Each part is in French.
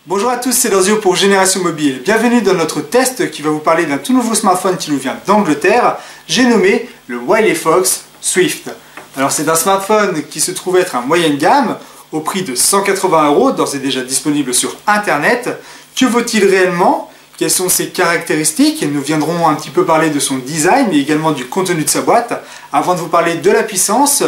Bonjour à tous, c'est Lorzio pour Génération Mobile. Bienvenue dans notre test qui va vous parler d'un tout nouveau smartphone qui nous vient d'Angleterre. J'ai nommé le Wileyfox Swift. Alors c'est un smartphone qui se trouve être un moyenne gamme au prix de 180 €, d'ores et déjà disponible sur internet. Que vaut-il réellement? Quelles sont ses caractéristiques? Nous viendrons un petit peu parler de son design mais également du contenu de sa boîte avant de vous parler de la puissance,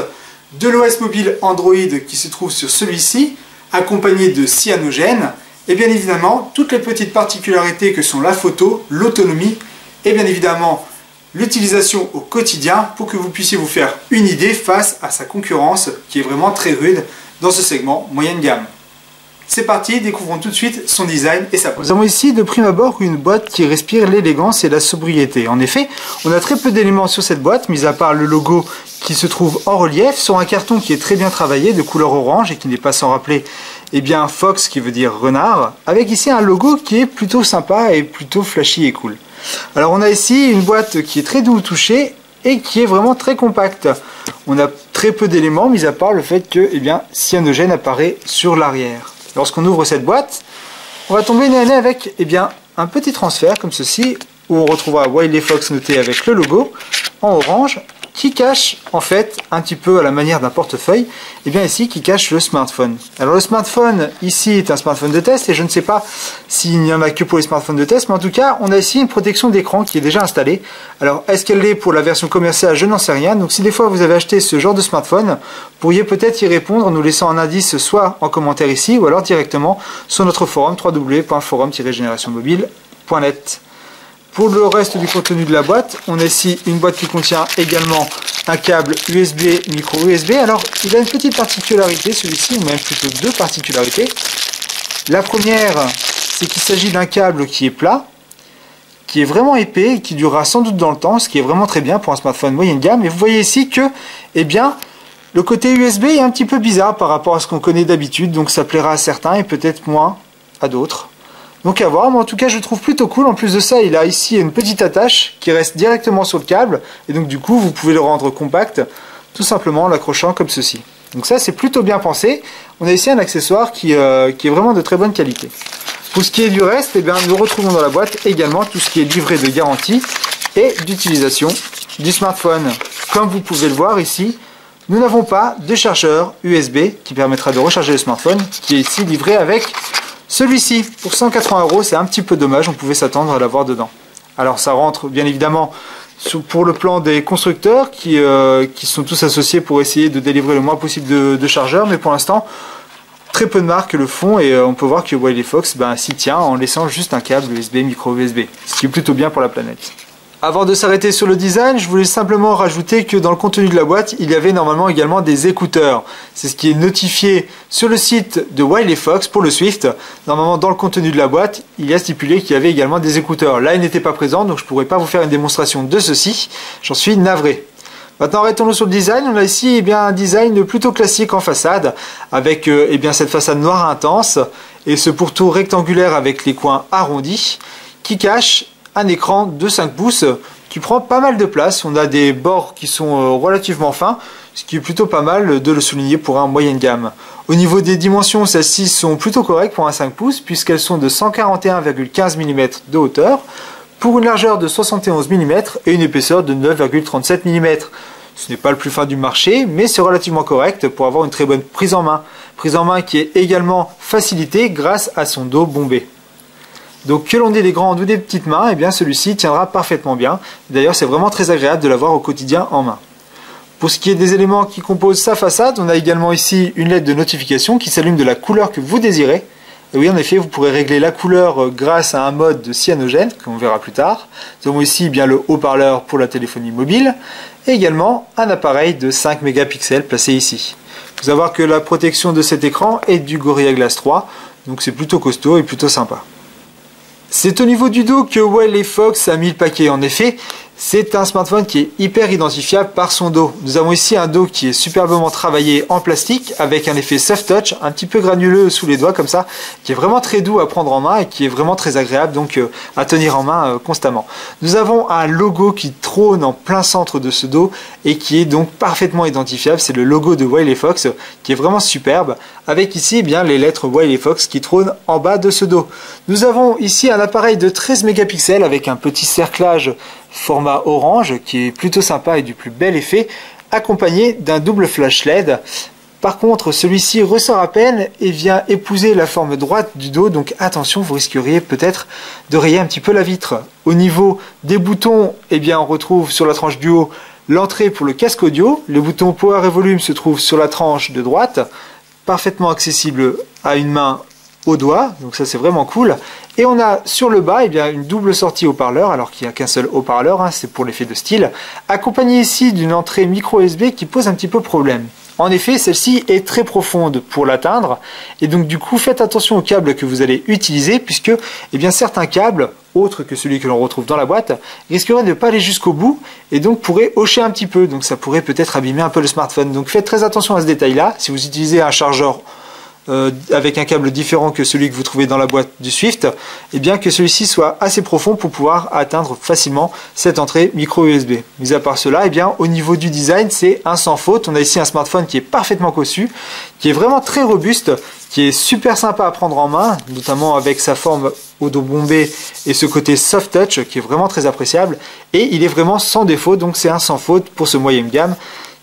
de l'OS mobile Android qui se trouve sur celui-ci, accompagné de cyanogène. Et bien évidemment, toutes les petites particularités que sont la photo, l'autonomie et bien évidemment l'utilisation au quotidien pour que vous puissiez vous faire une idée face à sa concurrence qui est vraiment très rude dans ce segment moyenne gamme. C'est parti, découvrons tout de suite son design et sa boîte. Nous avons ici de prime abord une boîte qui respire l'élégance et la sobriété. En effet, on a très peu d'éléments sur cette boîte, mis à part le logo qui se trouve en relief sur un carton qui est très bien travaillé de couleur orange et qui n'est pas sans rappeler Fox qui veut dire renard, avec ici un logo qui est plutôt sympa et plutôt flashy et cool. Alors on a ici une boîte qui est très doux au toucher et qui est vraiment très compacte. On a très peu d'éléments, mis à part le fait que cyanogène apparaît sur l'arrière. Lorsqu'on ouvre cette boîte, on va tomber nez à nez avec un petit transfert comme ceci, où on retrouvera Wileyfox noté avec le logo en orange, qui cache en fait un petit peu à la manière d'un portefeuille, ici qui cache le smartphone. Alors le smartphone ici est un smartphone de test et je ne sais pas s'il n'y en a que pour les smartphones de test, mais en tout cas on a ici une protection d'écran qui est déjà installée. Alors est-ce qu'elle l'est pour la version commerciale? Je n'en sais rien. Donc si des fois vous avez acheté ce genre de smartphone, vous pourriez peut-être y répondre en nous laissant un indice soit en commentaire ici ou alors directement sur notre forum www.forum-générationmobile.net. Pour le reste du contenu de la boîte, on a ici une boîte qui contient également un câble USB, micro USB. Alors, il a une petite particularité, celui-ci, ou même plutôt deux particularités. La première, c'est qu'il s'agit d'un câble qui est plat, qui est vraiment épais et qui durera sans doute dans le temps, ce qui est vraiment très bien pour un smartphone moyenne gamme. Et vous voyez ici que, le côté USB est un petit peu bizarre par rapport à ce qu'on connaît d'habitude, donc ça plaira à certains et peut-être moins à d'autres. Donc à voir, mais en tout cas je le trouve plutôt cool. En plus de ça, il a ici une petite attache qui reste directement sur le câble. Et donc du coup, vous pouvez le rendre compact, tout simplement en l'accrochant comme ceci. Donc ça, c'est plutôt bien pensé. On a ici un accessoire qui est vraiment de très bonne qualité. Pour ce qui est du reste, nous retrouvons dans la boîte également tout ce qui est livré de garantie et d'utilisation du smartphone. Comme vous pouvez le voir ici, nous n'avons pas de chargeur USB qui permettra de recharger le smartphone, qui est ici livré avec celui-ci. Pour 180 €, c'est un petit peu dommage, on pouvait s'attendre à l'avoir dedans. Alors ça rentre bien évidemment pour le plan des constructeurs qui sont tous associés pour essayer de délivrer le moins possible de chargeurs, mais pour l'instant très peu de marques le font et on peut voir que Wileyfox s'y tient en laissant juste un câble USB, micro USB, ce qui est plutôt bien pour la planète. Avant de s'arrêter sur le design, je voulais simplement rajouter que dans le contenu de la boîte, il y avait normalement également des écouteurs. C'est ce qui est notifié sur le site de Wileyfox pour le Swift. Normalement, dans le contenu de la boîte, il y a stipulé qu'il y avait également des écouteurs. Là, ils n'étaient pas présents, donc je ne pourrais pas vous faire une démonstration de ceci. J'en suis navré. Maintenant, arrêtons-nous sur le design. On a ici un design plutôt classique en façade, avec cette façade noire intense et ce pourtour rectangulaire avec les coins arrondis qui cache un écran de 5 pouces qui prend pas mal de place. On a des bords qui sont relativement fins, ce qui est plutôt pas mal de le souligner pour un moyenne gamme. Au niveau des dimensions, celles-ci sont plutôt correctes pour un 5 pouces puisqu'elles sont de 141,15 mm de hauteur pour une largeur de 71 mm et une épaisseur de 9,37 mm. Ce n'est pas le plus fin du marché, mais c'est relativement correct pour avoir une très bonne prise en main. Prise en main qui est également facilitée grâce à son dos bombé. Donc que l'on ait des grandes ou des petites mains, celui-ci tiendra parfaitement bien. D'ailleurs, c'est vraiment très agréable de l'avoir au quotidien en main. Pour ce qui est des éléments qui composent sa façade, on a également ici une LED de notification qui s'allume de la couleur que vous désirez. Et oui, en effet, vous pourrez régler la couleur grâce à un mode de cyanogène, qu'on verra plus tard. Nous avons ici le haut-parleur pour la téléphonie mobile, et également un appareil de 5 mégapixels placé ici. Il faut savoir que la protection de cet écran est du Gorilla Glass 3, donc c'est plutôt costaud et plutôt sympa. C'est au niveau du dos que Wileyfox a mis le paquet. En effet, c'est un smartphone qui est hyper identifiable par son dos. Nous avons ici un dos qui est superbement travaillé en plastique avec un effet soft touch, un petit peu granuleux sous les doigts comme ça, qui est vraiment très doux à prendre en main et qui est vraiment très agréable donc à tenir en main constamment. Nous avons un logo qui trône en plein centre de ce dos et qui est donc parfaitement identifiable. C'est le logo de Wileyfox qui est vraiment superbe avec ici eh bien, les lettres Wiley Fox qui trônent en bas de ce dos. Nous avons ici un appareil de 13 mégapixels avec un petit cerclage format orange qui est plutôt sympa et du plus bel effet, accompagné d'un double flash LED. Par contre, celui-ci ressort à peine et vient épouser la forme droite du dos, donc attention, vous risqueriez peut-être de rayer un petit peu la vitre. Au niveau des boutons, eh bien, on retrouve sur la tranche du haut l'entrée pour le casque audio. Les boutons Power et Volume se trouvent sur la tranche de droite, parfaitement accessible à une main au doigt, donc ça c'est vraiment cool. Et on a sur le bas eh bien, une double sortie haut-parleur, alors qu'il n'y a qu'un seul haut-parleur, hein, c'est pour l'effet de style, accompagné ici d'une entrée micro USB qui pose un petit peu problème. En effet, celle-ci est très profonde pour l'atteindre, et donc du coup faites attention aux câbles que vous allez utiliser, puisque eh bien, certains câbles, autres que celui que l'on retrouve dans la boîte, risqueraient de ne pas aller jusqu'au bout, et donc pourraient hocher un petit peu, donc ça pourrait peut-être abîmer un peu le smartphone. Donc faites très attention à ce détail-là. Si vous utilisez un chargeur avec un câble différent que celui que vous trouvez dans la boîte du Swift, et bien que celui-ci soit assez profond pour pouvoir atteindre facilement cette entrée micro USB. Mis à part cela, et bien au niveau du design, c'est un sans faute. On a ici un smartphone qui est parfaitement cossu, qui est vraiment très robuste, qui est super sympa à prendre en main, notamment avec sa forme au dos bombé et ce côté soft touch qui est vraiment très appréciable, et il est vraiment sans défaut, donc c'est un sans faute pour ce moyenne gamme,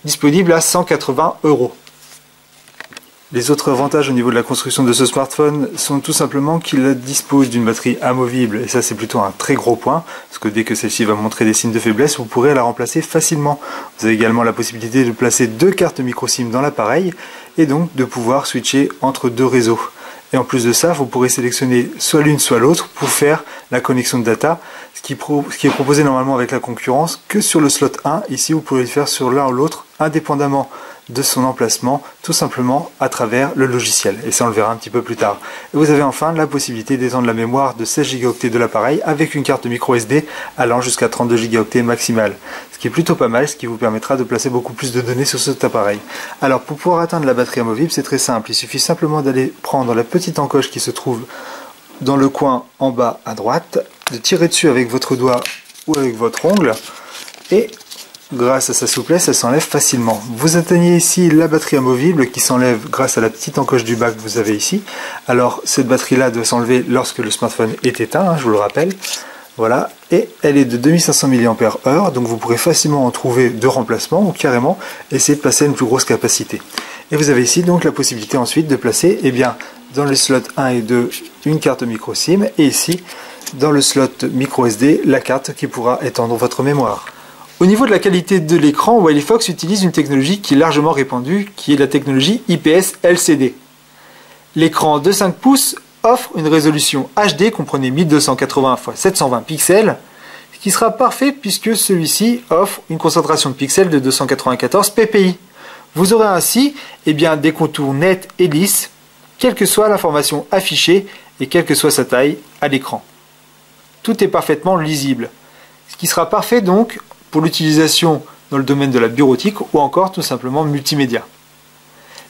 disponible à 180 €. Les autres avantages au niveau de la construction de ce smartphone sont tout simplement qu'il dispose d'une batterie amovible, et ça c'est plutôt un très gros point, parce que dès que celle-ci va montrer des signes de faiblesse, vous pourrez la remplacer facilement. Vous avez également la possibilité de placer 2 cartes micro SIM dans l'appareil, et donc de pouvoir switcher entre 2 réseaux. Et en plus de ça, vous pourrez sélectionner soit l'une soit l'autre pour faire la connexion de data, ce qui est proposé normalement avec la concurrence que sur le slot 1. Ici, vous pouvez le faire sur l'un ou l'autre, indépendamment de son emplacement, tout simplement à travers le logiciel, et ça on le verra un petit peu plus tard. Et vous avez enfin la possibilité d'étendre la mémoire de 16 Go de l'appareil avec une carte micro SD allant jusqu'à 32 Go maximale, ce qui est plutôt pas mal, ce qui vous permettra de placer beaucoup plus de données sur cet appareil. Alors pour pouvoir atteindre la batterie amovible, c'est très simple, il suffit simplement d'aller prendre la petite encoche qui se trouve dans le coin en bas à droite, de tirer dessus avec votre doigt ou avec votre ongle, et grâce à sa souplesse, elle s'enlève facilement. Vous atteignez ici la batterie amovible qui s'enlève grâce à la petite encoche du bas que vous avez ici. Alors cette batterie-là doit s'enlever lorsque le smartphone est éteint, hein, je vous le rappelle. Voilà, et elle est de 2500 mAh, donc vous pourrez facilement en trouver de remplacement ou carrément essayer de placer une plus grosse capacité. Et vous avez ici donc la possibilité ensuite de placer eh bien, dans les slots 1 et 2 une carte micro SIM, et ici dans le slot micro SD la carte qui pourra étendre votre mémoire. Au niveau de la qualité de l'écran, Wiley Fox utilise une technologie qui est largement répandue, qui est la technologie IPS LCD. L'écran de 5 pouces offre une résolution HD, comprenez 1280 x 720 pixels, ce qui sera parfait puisque celui-ci offre une concentration de pixels de 294 ppi. Vous aurez ainsi eh bien, des contours nets et lisses, quelle que soit l'information affichée et quelle que soit sa taille à l'écran. Tout est parfaitement lisible, ce qui sera parfait donc pour l'utilisation dans le domaine de la bureautique ou encore tout simplement multimédia.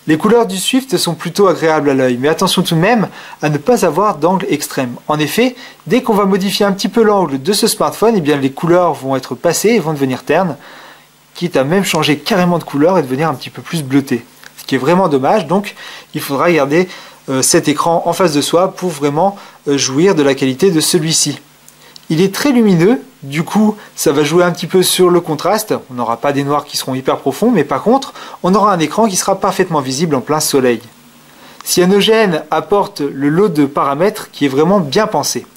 Les couleurs du Swift sont plutôt agréables à l'œil, mais attention tout de même à ne pas avoir d'angle extrême. En effet, dès qu'on va modifier un petit peu l'angle de ce smartphone, eh bien les couleurs vont être passées et vont devenir ternes, quitte à même changer carrément de couleur et devenir un petit peu plus bleuté. Ce qui est vraiment dommage, donc il faudra garder cet écran en face de soi pour vraiment jouir de la qualité de celui-ci. Il est très lumineux, du coup ça va jouer un petit peu sur le contraste, on n'aura pas des noirs qui seront hyper profonds, mais par contre on aura un écran qui sera parfaitement visible en plein soleil. Cyanogen apporte le lot de paramètres qui est vraiment bien pensé.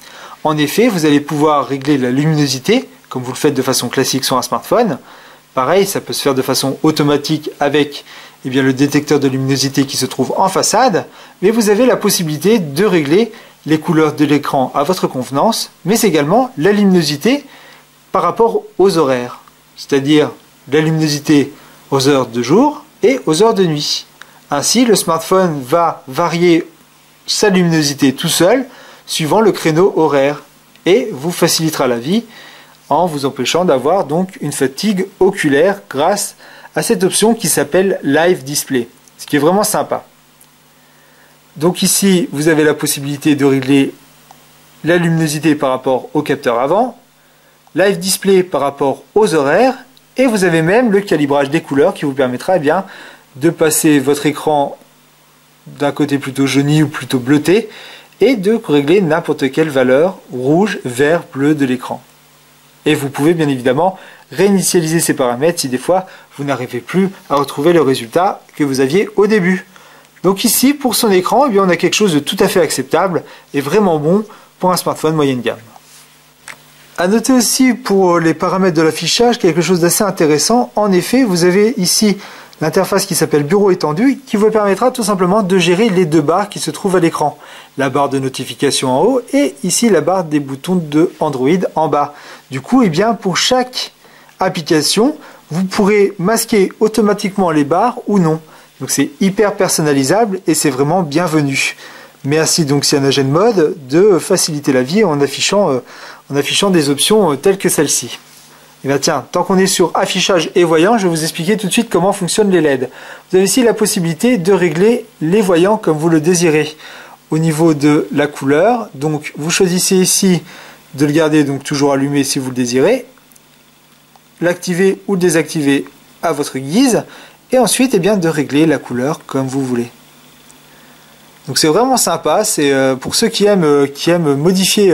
En effet, vous allez pouvoir régler la luminosité, comme vous le faites de façon classique sur un smartphone. Pareil, ça peut se faire de façon automatique avec eh bien, le détecteur de luminosité qui se trouve en façade, mais vous avez la possibilité de régler les couleurs de l'écran à votre convenance, mais également la luminosité par rapport aux horaires, c'est-à-dire la luminosité aux heures de jour et aux heures de nuit. Ainsi, le smartphone va varier sa luminosité tout seul, suivant le créneau horaire, et vous facilitera la vie en vous empêchant d'avoir donc une fatigue oculaire grâce à cette option qui s'appelle Live Display, ce qui est vraiment sympa. Donc ici, vous avez la possibilité de régler la luminosité par rapport au capteur avant, Live Display par rapport aux horaires, et vous avez même le calibrage des couleurs qui vous permettra eh bien, de passer votre écran d'un côté plutôt jauni ou plutôt bleuté, et de régler n'importe quelle valeur rouge, vert, bleu de l'écran. Et vous pouvez bien évidemment réinitialiser ces paramètres si des fois vous n'arrivez plus à retrouver le résultat que vous aviez au début. Donc ici, pour son écran, eh bien, on a quelque chose de tout à fait acceptable et vraiment bon pour un smartphone moyenne gamme. À noter aussi pour les paramètres de l'affichage quelque chose d'assez intéressant. En effet, vous avez ici l'interface qui s'appelle Bureau étendu qui vous permettra tout simplement de gérer les deux barres qui se trouvent à l'écran. La barre de notification en haut et ici la barre des boutons de Android en bas. Du coup, eh bien, pour chaque application, vous pourrez masquer automatiquement les barres ou non. Donc c'est hyper personnalisable et c'est vraiment bienvenu. Merci donc CyanogenMod de faciliter la vie en affichant des options telles que celle-ci. Et bien tiens, tant qu'on est sur affichage et voyant, je vais vous expliquer tout de suite comment fonctionnent les LED. Vous avez ici la possibilité de régler les voyants comme vous le désirez. Au niveau de la couleur, donc vous choisissez ici de le garder donc toujours allumé si vous le désirez, l'activer ou le désactiver à votre guise, et ensuite eh bien, de régler la couleur comme vous voulez. Donc c'est vraiment sympa, c'est pour ceux qui aiment modifier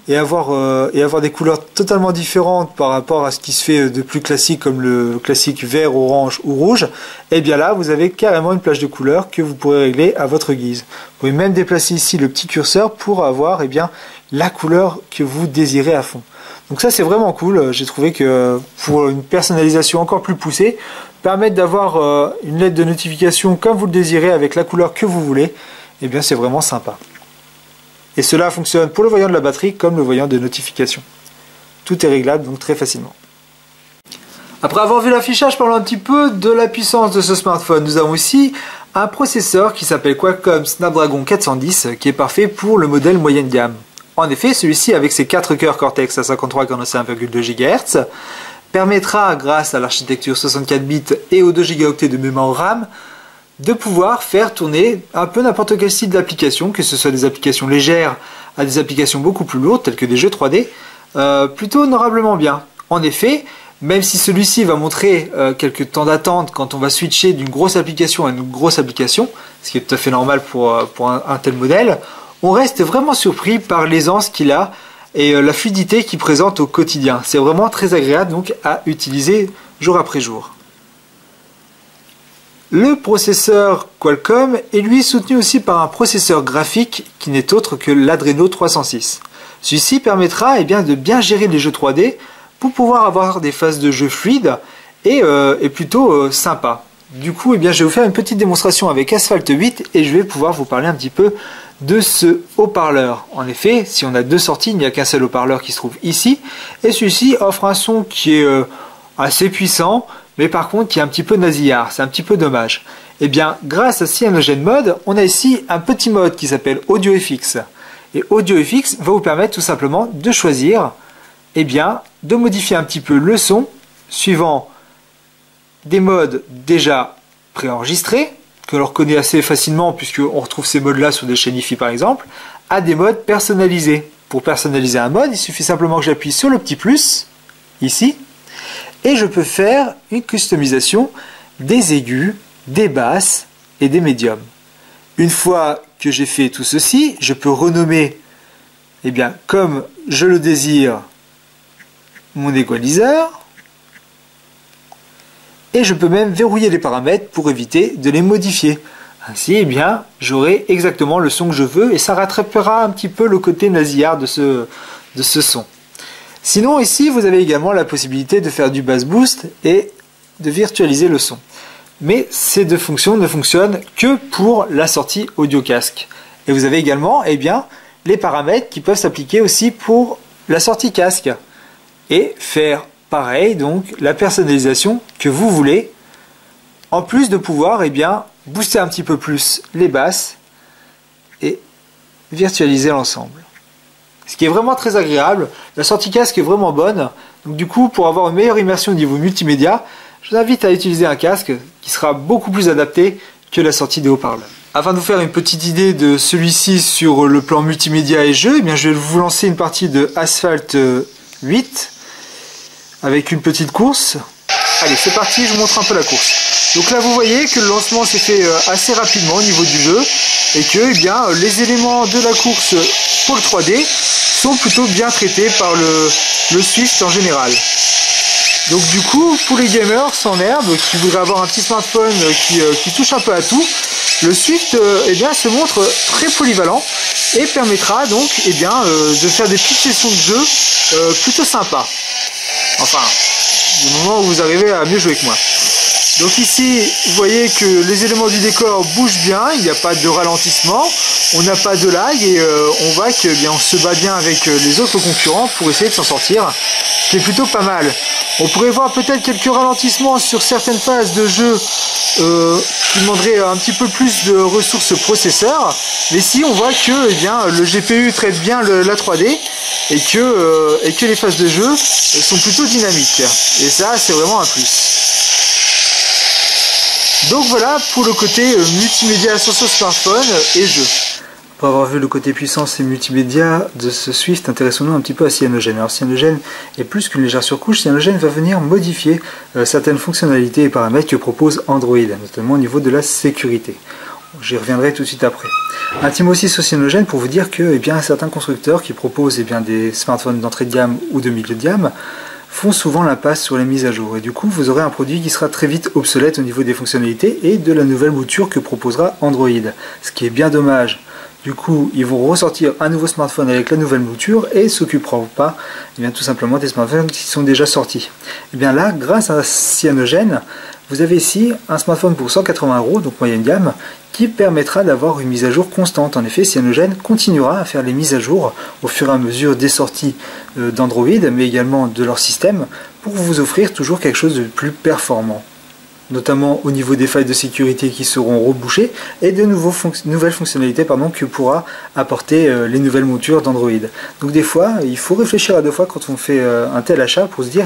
et avoir des couleurs totalement différentes par rapport à ce qui se fait de plus classique comme le classique vert, orange ou rouge, et bien là vous avez carrément une plage de couleurs que vous pourrez régler à votre guise. Vous pouvez même déplacer ici le petit curseur pour avoir eh bien, la couleur que vous désirez à fond. Donc ça c'est vraiment cool, j'ai trouvé que pour une personnalisation encore plus poussée, permettre d'avoir une lettre de notification comme vous le désirez avec la couleur que vous voulez, et bien c'est vraiment sympa. Et cela fonctionne pour le voyant de la batterie comme le voyant de notification. Tout est réglable donc très facilement. Après avoir vu l'affichage, parlons un petit peu de la puissance de ce smartphone. Nous avons ici un processeur qui s'appelle Qualcomm Snapdragon 410 qui est parfait pour le modèle moyenne gamme. En effet, celui-ci avec ses 4 cœurs Cortex A53 cornacé 1,2 GHz permettra, grâce à l'architecture 64 bits et aux 2 Go de mémoire RAM, de pouvoir faire tourner un peu n'importe quel style d'application, que ce soit des applications légères à des applications beaucoup plus lourdes, telles que des jeux 3D, plutôt honorablement bien. En effet, même si celui-ci va montrer quelques temps d'attente quand on va switcher d'une grosse application à une grosse application, ce qui est tout à fait normal pour un tel modèle, on reste vraiment surpris par l'aisance qu'il a et la fluidité qu'il présente au quotidien. C'est vraiment très agréable donc à utiliser jour après jour. Le processeur Qualcomm est lui soutenu aussi par un processeur graphique qui n'est autre que l'Adreno 306. Celui-ci permettra eh bien, de bien gérer les jeux 3D pour pouvoir avoir des phases de jeu fluides et plutôt sympa. Du coup, eh bien, je vais vous faire une petite démonstration avec Asphalt 8 et je vais pouvoir vous parler un petit peu de ce haut-parleur. En effet, si on a deux sorties, il n'y a qu'un seul haut-parleur qui se trouve ici et celui-ci offre un son qui est assez puissant, mais par contre qui est un petit peu nasillard, c'est un petit peu dommage. Et bien grâce à CyanogenMod, on a ici un petit mode qui s'appelle AudioFX. Et AudioFX va vous permettre tout simplement de choisir, eh bien, de modifier un petit peu le son suivant des modes déjà préenregistrés, que l'on reconnaît assez facilement puisqu'on retrouve ces modes-là sur des chaînes hi-fi par exemple, à des modes personnalisés. Pour personnaliser un mode, il suffit simplement que j'appuie sur le petit plus, ici, et je peux faire une customisation des aigus, des basses et des médiums. Une fois que j'ai fait tout ceci, je peux renommer, eh bien, comme je le désire, mon égaliseur. Et je peux même verrouiller les paramètres pour éviter de les modifier. Ainsi, eh bien, j'aurai exactement le son que je veux et ça rattrapera un petit peu le côté nasillard de ce son. Sinon ici vous avez également la possibilité de faire du bass boost et de virtualiser le son. Mais ces deux fonctions ne fonctionnent que pour la sortie audio casque. Et vous avez également eh bien, les paramètres qui peuvent s'appliquer aussi pour la sortie casque. Et faire pareil, donc la personnalisation que vous voulez, en plus de pouvoir eh bien, booster un petit peu plus les basses et virtualiser l'ensemble. Ce qui est vraiment très agréable, la sortie casque est vraiment bonne, donc du coup pour avoir une meilleure immersion au niveau multimédia, je vous invite à utiliser un casque qui sera beaucoup plus adapté que la sortie des haut-parleurs. Afin de vous faire une petite idée de celui-ci sur le plan multimédia et jeu, eh bien je vais vous lancer une partie de Asphalt 8 avec une petite course. Allez, c'est parti, je vous montre un peu la course. Donc là, vous voyez que le lancement s'est fait assez rapidement au niveau du jeu et que eh bien, les éléments de la course pour le 3D sont plutôt bien traités par le Swift en général. Donc du coup, pour les gamers sans herbe qui voudraient avoir un petit smartphone qui touche un peu à tout, le Swift eh bien, se montre très polyvalent et permettra donc eh bien, de faire des petites sessions de jeu plutôt sympas. Enfin, du moment où vous arrivez à mieux jouer que moi. Donc ici, vous voyez que les éléments du décor bougent bien, il n'y a pas de ralentissement, on n'a pas de lag et on voit que bien, on se bat bien avec les autres concurrents pour essayer de s'en sortir, ce qui est plutôt pas mal. On pourrait voir peut-être quelques ralentissements sur certaines phases de jeu qui demanderaient un petit peu plus de ressources processeur, mais si on voit que eh bien, le GPU traite bien la 3D et que les phases de jeu sont plutôt dynamiques. Et ça, c'est vraiment un plus. Donc voilà pour le côté multimédia sur ce smartphone et jeu. Pour avoir vu le côté puissance et multimédia de ce Swift, intéressons-nous un petit peu à Cyanogen. Alors Cyanogen est plus qu'une légère surcouche, Cyanogen va venir modifier certaines fonctionnalités et paramètres que propose Android, notamment au niveau de la sécurité. J'y reviendrai tout de suite après. Un petit mot aussi sur Cyanogen pour vous dire que certains constructeurs qui proposent des smartphones d'entrée de gamme ou de milieu de gamme font souvent l'impasse sur les mises à jour. Et du coup, vous aurez un produit qui sera très vite obsolète au niveau des fonctionnalités et de la nouvelle mouture que proposera Android. Ce qui est bien dommage. Du coup, ils vont ressortir un nouveau smartphone avec la nouvelle mouture et s'occuperont pas tout simplement des smartphones qui sont déjà sortis. Et bien là, grâce à Cyanogen, vous avez ici un smartphone pour 180 €, donc moyenne gamme, qui permettra d'avoir une mise à jour constante. En effet, Cyanogen continuera à faire les mises à jour au fur et à mesure des sorties d'Android, mais également de leur système, pour vous offrir toujours quelque chose de plus performant, notamment au niveau des failles de sécurité qui seront rebouchées et de nouvelles fonctionnalités que pourra apporter les nouvelles moutures d'Android. Donc des fois, il faut réfléchir à deux fois quand on fait un tel achat pour se dire,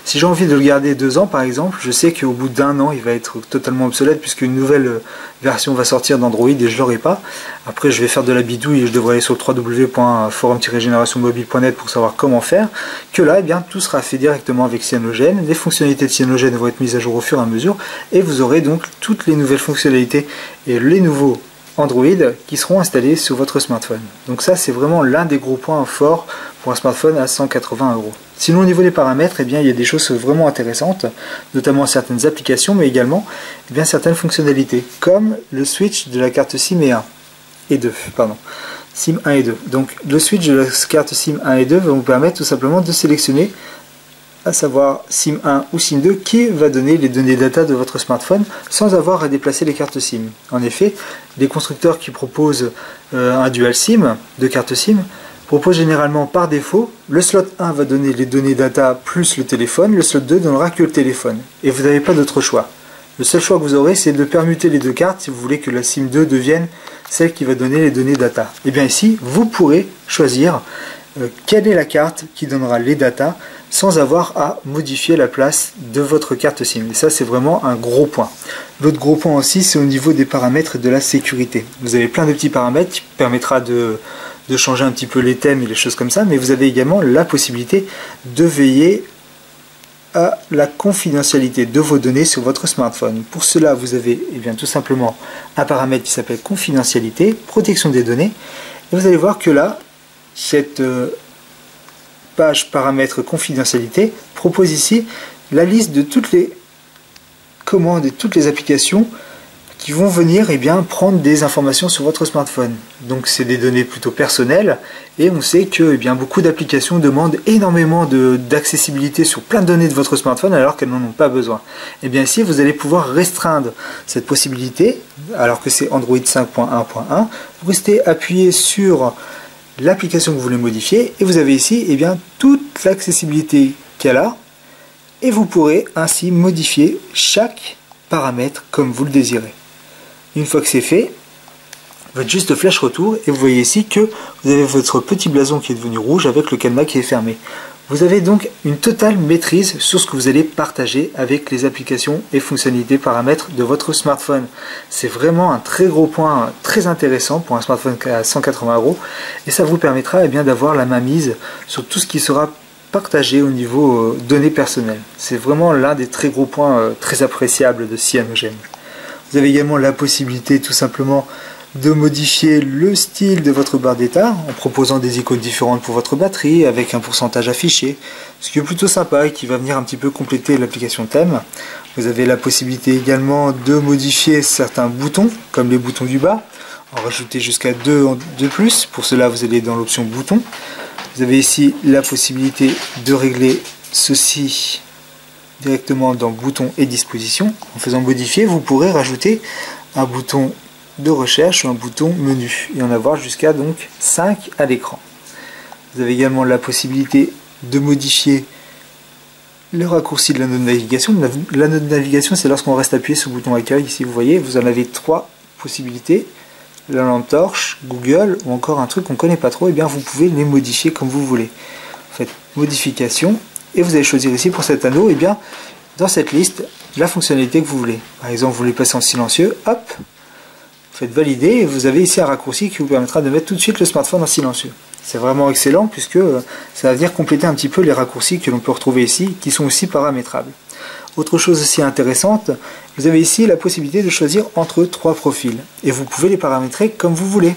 si j'ai envie de le garder 2 ans par exemple, je sais qu'au bout d'1 an, il va être totalement obsolète puisqu'une nouvelle version va sortir d'Android et je l'aurai pas. Après, je vais faire de la bidouille et je devrais aller sur www.forum-générationmobile.net pour savoir comment faire. Que là, tout sera fait directement avec Cyanogen. Les fonctionnalités de Cyanogen vont être mises à jour au fur et à mesure et vous aurez donc toutes les nouvelles fonctionnalités et les nouveaux Android qui seront installés sur votre smartphone. Donc ça, c'est vraiment l'un des gros points forts pour un smartphone à 180 €. Sinon, au niveau des paramètres, il y a des choses vraiment intéressantes, notamment certaines applications, mais également certaines fonctionnalités, comme le switch de la carte SIM et 2. SIM 1 et 2. Donc le switch de la carte SIM 1 et 2 va vous permettre tout simplement de sélectionner, à savoir SIM 1 ou SIM 2, qui va donner les données data de votre smartphone sans avoir à déplacer les cartes SIM. En effet, les constructeurs qui proposent un dual SIM, de cartes SIM, proposent généralement par défaut, le slot 1 va donner les données data plus le téléphone, le slot 2 donnera que le téléphone. Et vous n'avez pas d'autre choix. Le seul choix que vous aurez, c'est de permuter les deux cartes si vous voulez que la SIM 2 devienne celle qui va donner les données data. Et bien ici, vous pourrez choisir quelle est la carte qui donnera les data sans avoir à modifier la place de votre carte SIM. Et ça, c'est vraiment un gros point. L'autre gros point aussi, c'est au niveau des paramètres de la sécurité. Vous avez plein de petits paramètres qui permettra de changer un petit peu les thèmes et les choses comme ça, mais vous avez également la possibilité de veiller à la confidentialité de vos données sur votre smartphone. Pour cela, vous avez tout simplement un paramètre qui s'appelle confidentialité, protection des données, et vous allez voir que là, cette page paramètres confidentialité propose ici la liste de toutes les commandes et toutes les applications qui vont venir prendre des informations sur votre smartphone. Donc c'est des données plutôt personnelles et on sait que beaucoup d'applications demandent énormément d'accessibilité sur plein de données de votre smartphone alors qu'elles n'en ont pas besoin. Et bien ici vous allez pouvoir restreindre cette possibilité alors que c'est Android 5.1.1. Vous restez appuyé sur l'application que vous voulez modifier et vous avez ici toute l'accessibilité qu'elle a et vous pourrez ainsi modifier chaque paramètre comme vous le désirez. Une fois que c'est fait, vous faites juste flèche retour et vous voyez ici que vous avez votre petit blason qui est devenu rouge avec le cadenas qui est fermé. Vous avez donc une totale maîtrise sur ce que vous allez partager avec les applications et fonctionnalités paramètres de votre smartphone. C'est vraiment un très gros point très intéressant pour un smartphone à 180 € et ça vous permettra d'avoir la mainmise sur tout ce qui sera partagé au niveau données personnelles. C'est vraiment l'un des très gros points très appréciables de Cyanogen. Vous avez également la possibilité tout simplement de modifier le style de votre barre d'état en proposant des icônes différentes pour votre batterie avec un pourcentage affiché, ce qui est plutôt sympa et qui va venir un petit peu compléter l'application thème. Vous avez la possibilité également de modifier certains boutons comme les boutons du bas, en rajouter jusqu'à 2 de plus. Pour cela vous allez dans l'option boutons. Vous avez ici la possibilité de régler ceci directement dans boutons et dispositions. En faisant modifier, vous pourrez rajouter un bouton de recherche ou un bouton menu et en avoir jusqu'à donc 5 à l'écran. Vous avez également la possibilité de modifier le raccourci de l'anneau de navigation. L'anneau de navigation, c'est lorsqu'on reste appuyé sur le bouton accueil. Ici vous voyez, vous en avez 3 possibilités. La lampe torche, Google ou encore un truc qu'on ne connaît pas trop, et bien vous pouvez les modifier comme vous voulez. Vous faites modification et vous allez choisir ici pour cet anneau, et bien dans cette liste la fonctionnalité que vous voulez. Par exemple, vous voulez passer en silencieux, hop, vous faites valider et vous avez ici un raccourci qui vous permettra de mettre tout de suite le smartphone en silencieux. C'est vraiment excellent puisque ça va venir compléter un petit peu les raccourcis que l'on peut retrouver ici, qui sont aussi paramétrables. Autre chose aussi intéressante, vous avez ici la possibilité de choisir entre 3 profils et vous pouvez les paramétrer comme vous voulez.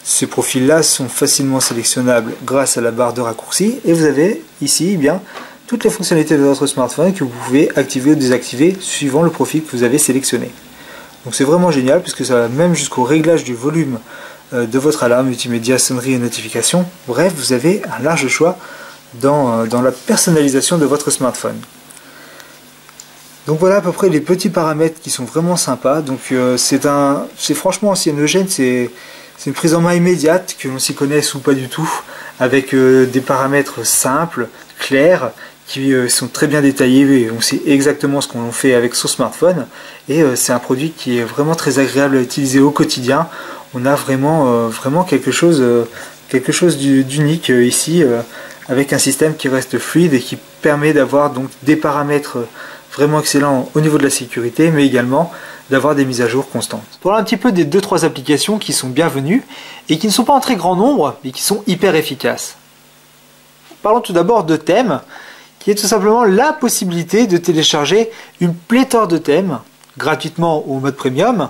Ces profils-là sont facilement sélectionnables grâce à la barre de raccourcis et vous avez ici eh bien toutes les fonctionnalités de votre smartphone que vous pouvez activer ou désactiver suivant le profil que vous avez sélectionné. Donc c'est vraiment génial puisque ça va même jusqu'au réglage du volume de votre alarme, multimédia, sonnerie et notification. Bref, vous avez un large choix dans la personnalisation de votre smartphone. Donc voilà à peu près les petits paramètres qui sont vraiment sympas. Donc c'est franchement Cyanogen, c'est une prise en main immédiate, que l'on s'y connaisse ou pas du tout, avec des paramètres simples, clairs, qui sont très bien détaillés et on sait exactement ce qu'on fait avec son smartphone. Et c'est un produit qui est vraiment très agréable à utiliser au quotidien. On a vraiment quelque chose d'unique ici, avec un système qui reste fluide et qui permet d'avoir donc des paramètres vraiment excellent au niveau de la sécurité, mais également d'avoir des mises à jour constantes. Voilà un petit peu des 2-3 applications qui sont bienvenues et qui ne sont pas en très grand nombre, mais qui sont hyper efficaces. Parlons tout d'abord de thèmes, qui est tout simplement la possibilité de télécharger une pléthore de thèmes gratuitement au mode premium,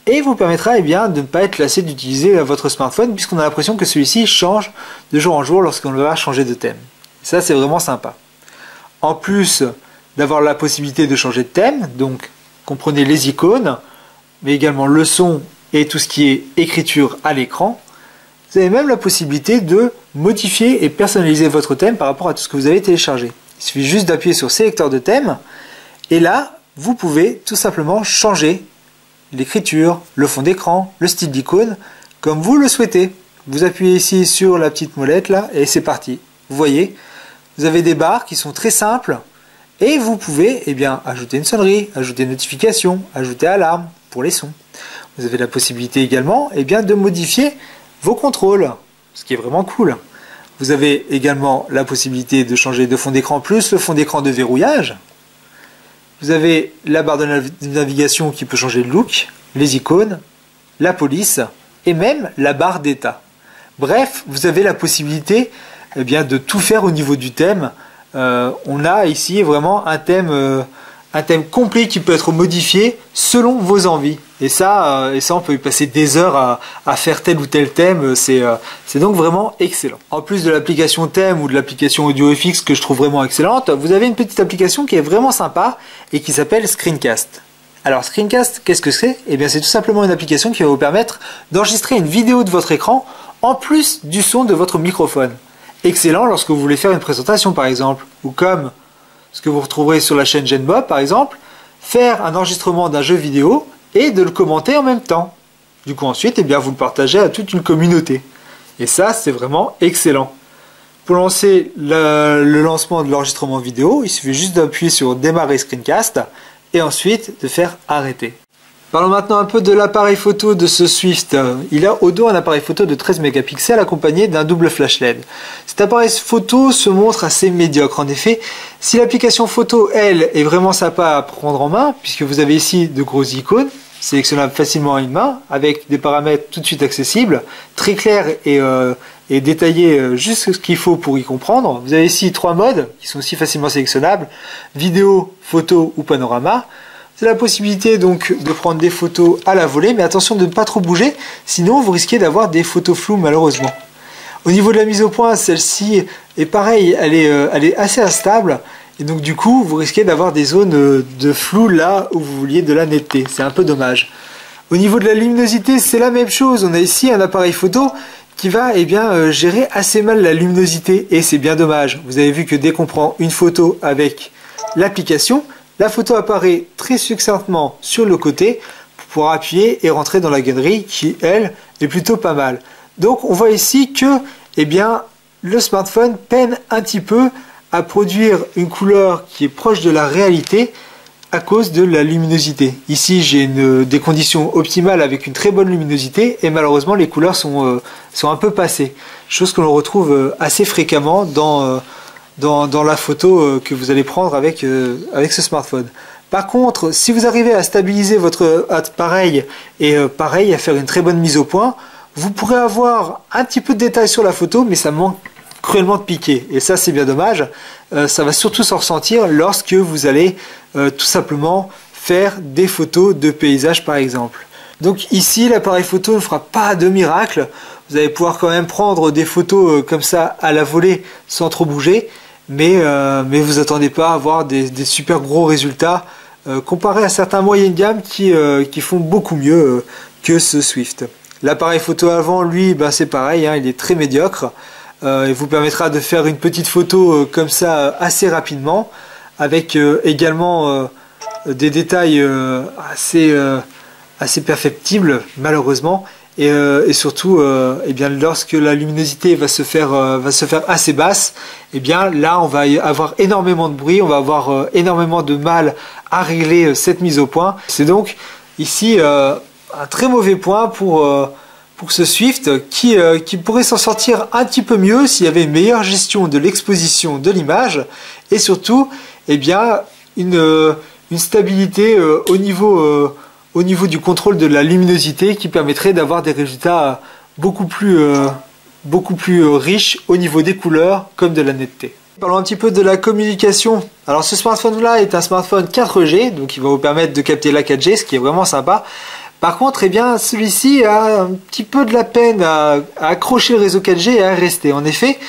et vous permettra eh bien, de ne pas être lassé d'utiliser votre smartphone, puisqu'on a l'impression que celui-ci change de jour en jour lorsqu'on va changer de thème. Ça, c'est vraiment sympa. En plus d'avoir la possibilité de changer de thème, donc comprenez les icônes, mais également le son et tout ce qui est écriture à l'écran. Vous avez même la possibilité de modifier et personnaliser votre thème par rapport à tout ce que vous avez téléchargé. Il suffit juste d'appuyer sur sélecteur de thème, et là, vous pouvez tout simplement changer l'écriture, le fond d'écran, le style d'icône, comme vous le souhaitez. Vous appuyez ici sur la petite molette là, et c'est parti. Vous voyez, vous avez des barres qui sont très simples, et vous pouvez eh bien, ajouter une sonnerie, ajouter une notification, ajouter alarme pour les sons. Vous avez la possibilité également eh bien, de modifier vos contrôles, ce qui est vraiment cool. Vous avez également la possibilité de changer de fond d'écran plus le fond d'écran de verrouillage. Vous avez la barre de navigation qui peut changer le look, les icônes, la police et même la barre d'état. Bref, vous avez la possibilité eh bien, de tout faire au niveau du thème. On a ici vraiment un thème complet qui peut être modifié selon vos envies. Et ça on peut y passer des heures à faire tel ou tel thème. C'est donc vraiment excellent. En plus de l'application thème ou de l'application AudioFX que je trouve vraiment excellente, vous avez une petite application qui est vraiment sympa et qui s'appelle Screencast. Alors Screencast, qu'est-ce que c'est? Eh bien c'est tout simplement une application qui va vous permettre d'enregistrer une vidéo de votre écran en plus du son de votre microphone. Excellent lorsque vous voulez faire une présentation par exemple, ou comme ce que vous retrouverez sur la chaîne GenBob par exemple, faire un enregistrement d'un jeu vidéo et de le commenter en même temps. Du coup ensuite, eh bien, vous le partagez à toute une communauté. Et ça, c'est vraiment excellent. Pour lancer le lancement de l'enregistrement vidéo, il suffit juste d'appuyer sur démarrer Screencast et ensuite de faire arrêter. Parlons maintenant un peu de l'appareil photo de ce Swift. Il a au dos un appareil photo de 13 mégapixels accompagné d'un double flash LED. Cet appareil photo se montre assez médiocre. En effet, si l'application photo, elle, est vraiment sympa à prendre en main, puisque vous avez ici de grosses icônes, sélectionnables facilement à une main, avec des paramètres tout de suite accessibles, très clairs et et détailler juste ce qu'il faut pour y comprendre. Vous avez ici 3 modes qui sont aussi facilement sélectionnables, vidéo, photo ou panorama. C'est la possibilité donc de prendre des photos à la volée, mais attention de ne pas trop bouger, sinon vous risquez d'avoir des photos floues malheureusement. Au niveau de la mise au point, celle-ci est pareil, elle est assez instable, et donc du coup vous risquez d'avoir des zones de flou là où vous vouliez de la netteté, c'est un peu dommage. Au niveau de la luminosité, c'est la même chose, on a ici un appareil photo qui va gérer assez mal la luminosité, et c'est bien dommage. Vous avez vu que dès qu'on prend une photo avec l'application, la photo apparaît très succinctement sur le côté pour pouvoir appuyer et rentrer dans la galerie qui, elle, est plutôt pas mal. Donc on voit ici que le smartphone peine un petit peu à produire une couleur qui est proche de la réalité à cause de la luminosité. Ici j'ai des conditions optimales avec une très bonne luminosité et malheureusement les couleurs sont un peu passées. Chose que l'on retrouve assez fréquemment dans la photo que vous allez prendre avec ce smartphone. Par contre, si vous arrivez à stabiliser votre appareil et pareil à faire une très bonne mise au point, vous pourrez avoir un petit peu de détails sur la photo, mais ça manque cruellement de piqué. Et ça, c'est bien dommage. Ça va surtout s'en ressentir lorsque vous allez tout simplement faire des photos de paysages par exemple. Donc ici, l'appareil photo ne fera pas de miracle. Vous allez pouvoir quand même prendre des photos comme ça à la volée sans trop bouger. Mais vous attendez pas à avoir des super gros résultats comparé à certains moyens de gamme qui font beaucoup mieux que ce Swift. L'appareil photo avant, lui, c'est pareil, hein, il est très médiocre. Il vous permettra de faire une petite photo comme ça assez rapidement, avec également des détails assez perceptibles malheureusement. Et surtout, lorsque la luminosité va se faire assez basse, là on va avoir énormément de bruit, on va avoir énormément de mal à régler cette mise au point. C'est donc ici un très mauvais point pour ce Swift qui pourrait s'en sortir un petit peu mieux s'il y avait une meilleure gestion de l'exposition de l'image et surtout une stabilité au niveau du contrôle de la luminosité qui permettrait d'avoir des résultats beaucoup plus riches au niveau des couleurs comme de la netteté. Parlons un petit peu de la communication. Alors ce smartphone là est un smartphone 4G, donc il va vous permettre de capter la 4G, ce qui est vraiment sympa. Par contre, celui-ci a un petit peu de la peine à accrocher le réseau 4G et à rester. En effet,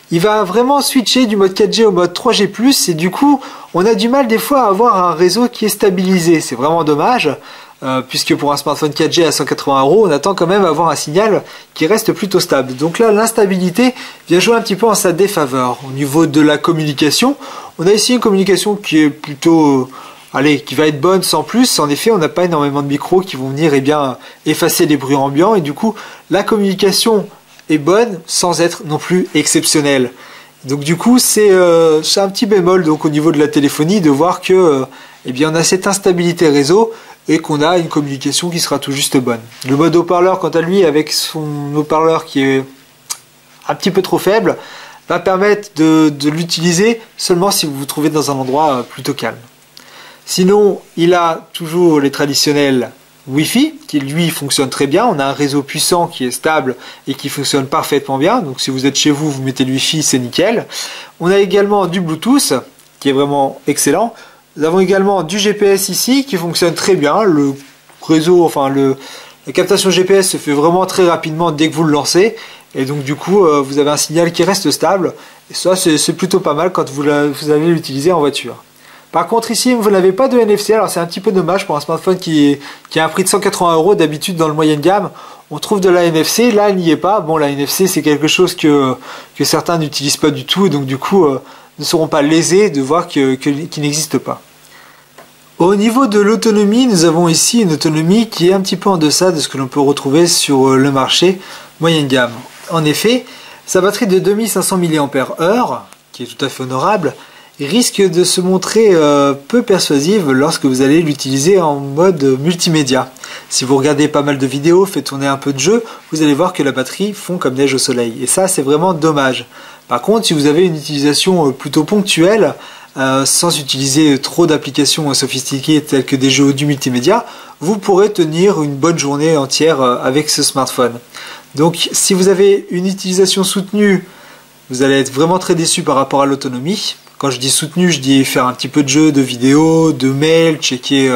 il va vraiment switcher du mode 4G au mode 3G+, et du coup, on a du mal des fois à avoir un réseau qui est stabilisé. C'est vraiment dommage, puisque pour un smartphone 4G à 180 €, on attend quand même à avoir un signal qui reste plutôt stable. Donc là, l'instabilité vient jouer un petit peu en sa défaveur. Au niveau de la communication, on a ici une communication qui est plutôt... qui va être bonne sans plus. En effet, on n'a pas énormément de micros qui vont venir effacer les bruits ambiants et du coup, la communication est bonne sans être non plus exceptionnelle. Donc du coup, c'est un petit bémol donc au niveau de la téléphonie de voir que on a cette instabilité réseau et qu'on a une communication qui sera tout juste bonne. Le mode haut-parleur, quant à lui, avec son haut-parleur qui est un petit peu trop faible, va permettre de l'utiliser seulement si vous vous trouvez dans un endroit plutôt calme. Sinon, il a toujours les traditionnels Wi-Fi qui lui fonctionnent très bien. On a un réseau puissant qui est stable et qui fonctionne parfaitement bien. Donc si vous êtes chez vous, vous mettez le Wi-Fi, c'est nickel. On a également du Bluetooth qui est vraiment excellent. Nous avons également du GPS ici qui fonctionne très bien. Le réseau, la captation GPS se fait vraiment très rapidement dès que vous le lancez. Et donc du coup, vous avez un signal qui reste stable. Et ça, c'est plutôt pas mal quand vous allez l'utiliser en voiture. Par contre ici vous n'avez pas de NFC, alors c'est un petit peu dommage pour un smartphone qui a un prix de 180 €. D'habitude dans le moyenne gamme on trouve de la NFC, là il n'y est pas. Bon, la NFC c'est quelque chose que certains n'utilisent pas du tout et donc du coup ne seront pas lésés de voir qu'il n'existe pas. Au niveau de l'autonomie, nous avons ici une autonomie qui est un petit peu en deçà de ce que l'on peut retrouver sur le marché moyenne gamme. En effet, sa batterie de 2500 mAh, qui est tout à fait honorable, risque de se montrer peu persuasive lorsque vous allez l'utiliser en mode multimédia. Si vous regardez pas mal de vidéos, faites tourner un peu de jeu, vous allez voir que la batterie fond comme neige au soleil. Et ça, c'est vraiment dommage. Par contre, si vous avez une utilisation plutôt ponctuelle, sans utiliser trop d'applications sophistiquées telles que des jeux ou du multimédia, vous pourrez tenir une bonne journée entière avec ce smartphone. Donc si vous avez une utilisation soutenue, vous allez être vraiment très déçu par rapport à l'autonomie. Quand je dis soutenu, je dis faire un petit peu de jeu, de vidéo, de mail, checker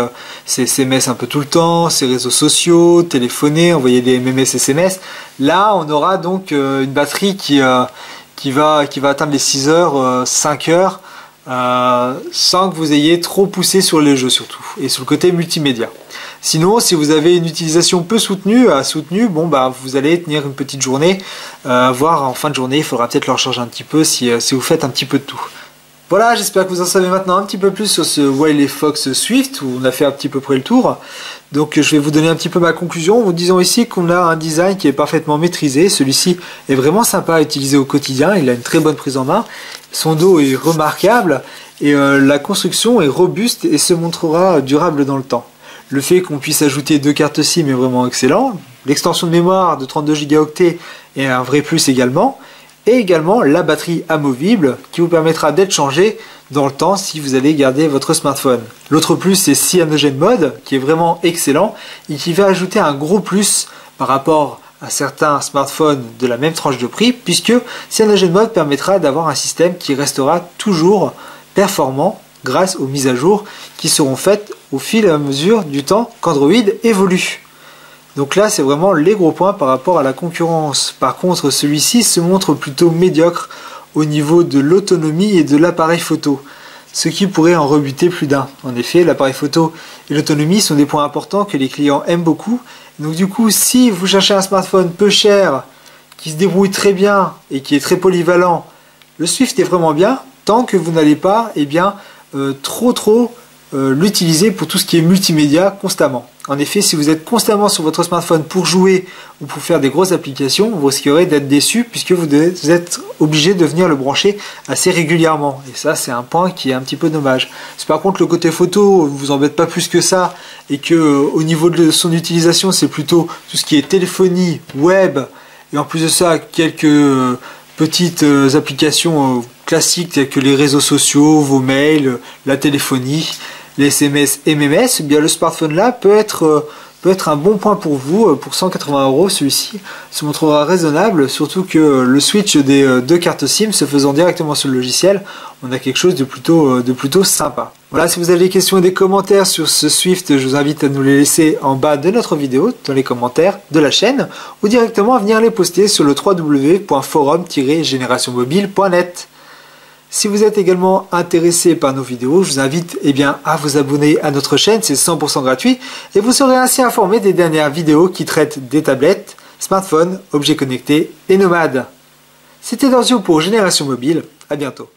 ses SMS un peu tout le temps, ses réseaux sociaux, téléphoner, envoyer des MMS, SMS. Là, on aura donc une batterie qui va atteindre les 6 heures, 5 heures, sans que vous ayez trop poussé sur les jeux surtout, et sur le côté multimédia. Sinon, si vous avez une utilisation peu soutenue, bon, bah, vous allez tenir une petite journée, voire en fin de journée, il faudra peut-être le recharger un petit peu si vous faites un petit peu de tout. Voilà, j'espère que vous en savez maintenant un petit peu plus sur ce Wiley Fox Swift, où on a fait un petit peu près le tour. Donc je vais vous donner un petit peu ma conclusion, en vous disant ici qu'on a un design qui est parfaitement maîtrisé. Celui-ci est vraiment sympa à utiliser au quotidien, il a une très bonne prise en main. Son dos est remarquable, et la construction est robuste et se montrera durable dans le temps. Le fait qu'on puisse ajouter 2 cartes SIM est vraiment excellent. L'extension de mémoire de 32 Go est un vrai plus également. Et également la batterie amovible qui vous permettra d'être changée dans le temps si vous allez garder votre smartphone. L'autre plus, c'est Cyanogen Mode qui est vraiment excellent et qui va ajouter un gros plus par rapport à certains smartphones de la même tranche de prix, puisque Cyanogen Mode permettra d'avoir un système qui restera toujours performant grâce aux mises à jour qui seront faites au fil et à mesure du temps qu'Android évolue. Donc là, c'est vraiment les gros points par rapport à la concurrence. Par contre, celui-ci se montre plutôt médiocre au niveau de l'autonomie et de l'appareil photo, ce qui pourrait en rebuter plus d'un. En effet, l'appareil photo et l'autonomie sont des points importants que les clients aiment beaucoup. Donc du coup, si vous cherchez un smartphone peu cher, qui se débrouille très bien et qui est très polyvalent, le Swift est vraiment bien, tant que vous n'allez pas trop l'utiliser pour tout ce qui est multimédia constamment. En effet, si vous êtes constamment sur votre smartphone pour jouer ou pour faire des grosses applications, vous risquerez d'être déçu puisque vous êtes obligé de venir le brancher assez régulièrement. Et ça, c'est un point qui est un petit peu dommage. Si par contre le côté photo ne vous embête pas plus que ça et que au niveau de son utilisation, c'est plutôt tout ce qui est téléphonie, web et en plus de ça, quelques petites applications classiques telles que les réseaux sociaux, vos mails, la téléphonie, les SMS, MMS, eh bien le smartphone là peut être un bon point pour vous. Pour 180 €, celui-ci se montrera raisonnable, surtout que le switch des 2 cartes SIM se faisant directement sur le logiciel, on a quelque chose de plutôt sympa. Voilà, si vous avez des questions et des commentaires sur ce Swift, je vous invite à nous les laisser en bas de notre vidéo, dans les commentaires de la chaîne, ou directement à venir les poster sur le www.forum-generationmobile.net. Si vous êtes également intéressé par nos vidéos, je vous invite à vous abonner à notre chaîne, c'est 100% gratuit, et vous serez ainsi informé des dernières vidéos qui traitent des tablettes, smartphones, objets connectés et nomades. C'était Dorzio pour Génération Mobile, à bientôt.